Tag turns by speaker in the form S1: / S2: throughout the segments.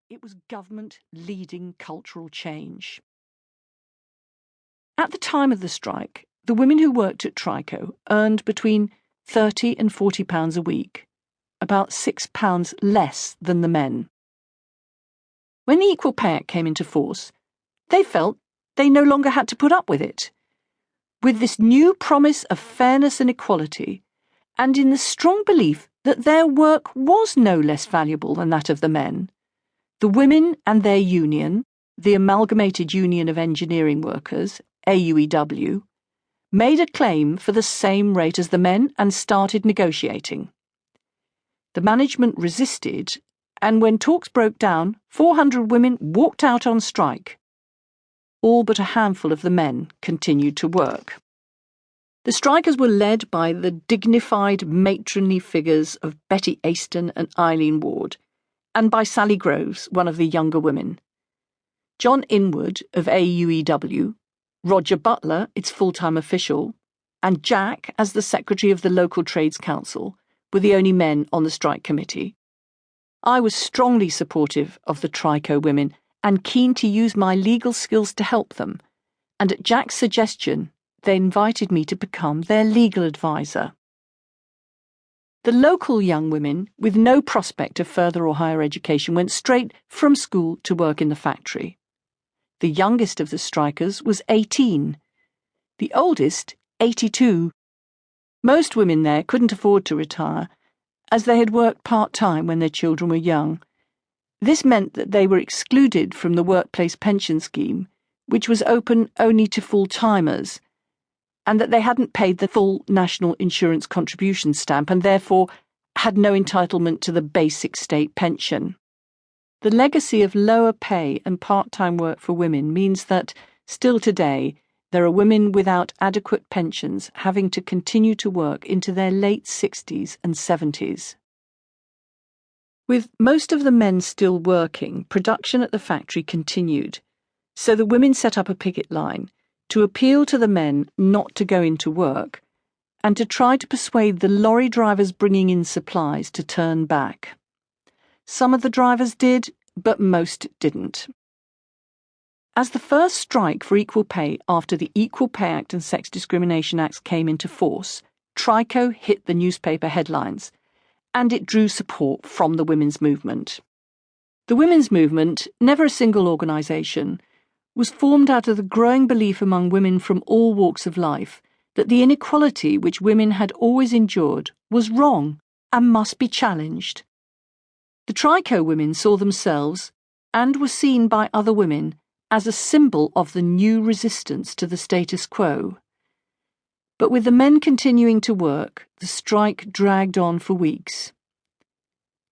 S1: It was government leading cultural change. At the time of the strike, the women who worked at Trico earned between £30 and £40 a week, about £6 less than the men. When the Equal Pay Act came into force, they felt they no longer had to put up with it. With this new promise of fairness and equality, and in the strong belief that their work was no less valuable than that of the men, the women and their union, the Amalgamated Union of Engineering Workers, AUEW, made a claim for the same rate as the men and started negotiating. The management resisted, and when talks broke down, 400 women walked out on strike. All but a handful of the men continued to work. The strikers were led by the dignified matronly figures of Betty Aston and Eileen Ward, and by Sally Groves, one of the younger women. John Inwood of AUEW, Roger Butler, its full-time official, and Jack, as the secretary of the local trades council, were the only men on the strike committee. I was strongly supportive of the Trico women and keen to use my legal skills to help them, and at Jack's suggestion, they invited me to become their legal advisor. The local young women, with no prospect of further or higher education, went straight from school to work in the factory. The youngest of the strikers was 18. The oldest, 82. Most women there couldn't afford to retire, as they had worked part-time when their children were young. This meant that they were excluded from the workplace pension scheme, which was open only to full-timers, and that they hadn't paid the full national insurance contribution stamp and therefore had no entitlement to the basic state pension. The legacy of lower pay and part-time work for women means that, still today, there are women without adequate pensions having to continue to work into their late 60s and 70s. With most of the men still working, production at the factory continued, so the women set up a picket line to appeal to the men not to go into work and to try to persuade the lorry drivers bringing in supplies to turn back. Some of the drivers did, but most didn't. As the first strike for equal pay after the Equal Pay Act and Sex Discrimination Acts came into force, Trico hit the newspaper headlines, and it drew support from the women's movement. The women's movement, never a single organisation, was formed out of the growing belief among women from all walks of life that the inequality which women had always endured was wrong and must be challenged. The Trico women saw themselves, and were seen by other women, as a symbol of the new resistance to the status quo. But with the men continuing to work, the strike dragged on for weeks.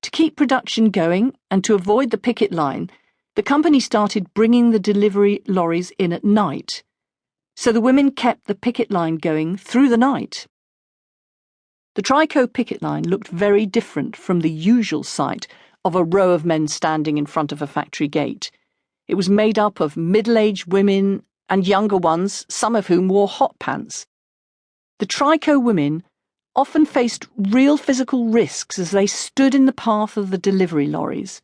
S1: To keep production going and to avoid the picket line, the company started bringing the delivery lorries in at night, so the women kept the picket line going through the night. The Trico picket line looked very different from the usual sight of a row of men standing in front of a factory gate. It was made up of middle-aged women and younger ones, some of whom wore hot pants. The Trico women often faced real physical risks as they stood in the path of the delivery lorries.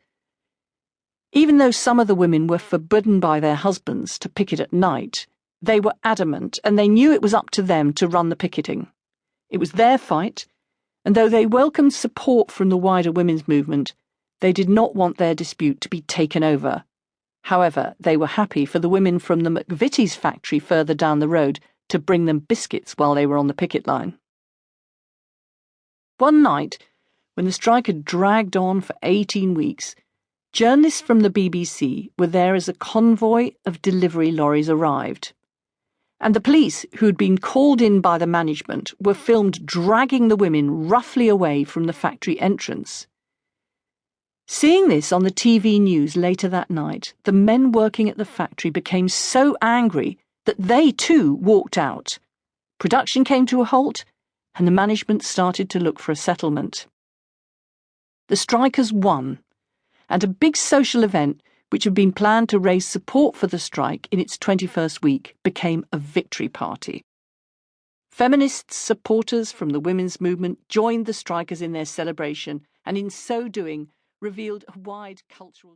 S1: Even though some of the women were forbidden by their husbands to picket at night, they were adamant, and they knew it was up to them to run the picketing. It was their fight, and though they welcomed support from the wider women's movement, they did not want their dispute to be taken over. However, they were happy for the women from the McVitie's factory further down the road to bring them biscuits while they were on the picket line. One night, when the strike had dragged on for 18 weeks, journalists from the BBC were there as a convoy of delivery lorries arrived. And the police, who had been called in by the management, were filmed dragging the women roughly away from the factory entrance. Seeing this on the TV news later that night, the men working at the factory became so angry that they too walked out. Production came to a halt, and the management started to look for a settlement. The strikers won, and a big social event, which had been planned to raise support for the strike in its 21st week, became a victory party. Feminists, supporters from the women's movement, joined the strikers in their celebration, and in so doing, revealed a wide cultural